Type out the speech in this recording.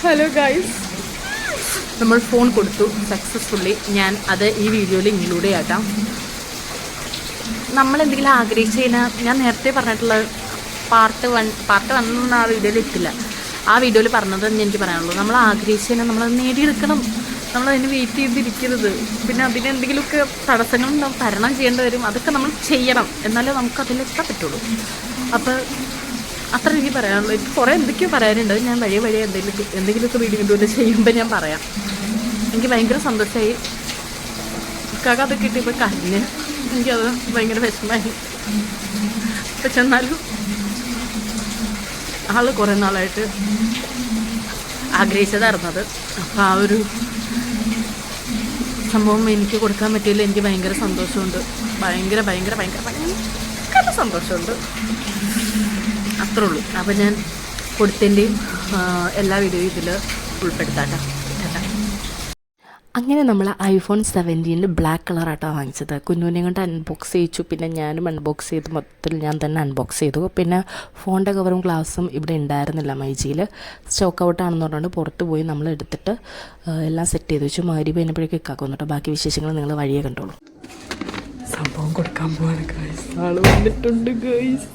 Hello guys, നമ്മൾ phone കൊടുത്തു successfully. ഞാൻ അത് ഈ വീഡിയോയിൽ ഇൻക്ലൂഡ് ചെയ്യാം. നമ്മളെന്തെങ്കിലും ആഗ്രഹിച്ച് കഴിഞ്ഞാൽ ഞാൻ നേരത്തെ പറഞ്ഞിട്ടുള്ള പാർട്ട് വൺ ആ വീഡിയോയിൽ എത്തില്ല. ആ വീഡിയോയിൽ പറഞ്ഞത് എനിക്ക് പറയാനുള്ളൂ. നമ്മൾ ആഗ്രഹിച്ച് കഴിഞ്ഞാൽ നമ്മളത് നേടിയെടുക്കണം. നമ്മളതിന് വെയിറ്റ് ചെയ്തിരിക്കരുത്. പിന്നെ അതിനെന്തെങ്കിലുമൊക്കെ തടസ്സങ്ങളുണ്ടാവും, തരണം ചെയ്യേണ്ടി വരും. അതൊക്കെ നമ്മൾ ചെയ്യണം, എന്നാലേ നമുക്ക് അതിലെത്താൻ പറ്റുള്ളൂ. അപ്പോൾ അത്ര എനിക്ക് പറയാനുള്ളൂ. എനിക്ക് കുറേ എന്തൊക്കെയോ പറയാനുണ്ട്. ഞാൻ വഴിയെ എന്തെങ്കിലുമൊക്കെ വീഡിയോ ചെയ്യുമ്പോൾ ഞാൻ പറയാം. എനിക്ക് ഭയങ്കര സന്തോഷമായി. ഇക്കാക്ക് അത് കിട്ടിയപ്പോൾ കരഞ്ഞ് എനിക്കത് ഭയങ്കര വിഷമമായി. പക്ഷെ എന്നാലും ആൾ കുറേ നാളായിട്ട് ആഗ്രഹിച്ചതായിരുന്നത്. അപ്പോൾ ആ ഒരു സംഭവം എനിക്ക് കൊടുക്കാൻ പറ്റിയതിൽ എനിക്ക് ഭയങ്കര സന്തോഷമുണ്ട്. ഭയങ്കര സന്തോഷമുണ്ട്. അത്രേ ഉള്ളൂ. അപ്പോൾ ഞാൻ കൊടുത്തതിൻ്റെയും എല്ലാ വീഡിയോയും ഇതിൽ ഉൾപ്പെടുത്താട്ടോ. അങ്ങനെ നമ്മൾ iPhone 17 ബ്ലാക്ക് കളറാട്ടോ വാങ്ങിച്ചത്. കുഞ്ഞുവിനെ കൊണ്ട് അൺബോക്സ് ചെയ്യിച്ചു. പിന്നെ ഞാനും അൺബോക്സ് ചെയ്ത് മൊത്തത്തിൽ ഞാൻ തന്നെ അൺബോക്സ് ചെയ്തു. പിന്നെ ഫോണിൻ്റെ കവറും ഗ്ലാസും ഇവിടെ ഉണ്ടായിരുന്നില്ല മൈജിയിൽ. സ്റ്റോക്ക് ഔട്ടാണെന്ന് പറഞ്ഞുകൊണ്ട് പുറത്ത് പോയി നമ്മൾ എടുത്തിട്ട് എല്ലാം സെറ്റ് ചെയ്ത് വെച്ചു. മാരി കഴിഞ്ഞപ്പോഴേക്കും ഇക്കാക്കും കേട്ടോ. ബാക്കി വിശേഷങ്ങൾ നിങ്ങൾ വഴിയേ കണ്ടോളൂ. സംഭവം കൊടുക്കാൻ പോവാണ് ഗൈസ്. ആൾ വന്നിട്ടുണ്ട് ഗൈസ്.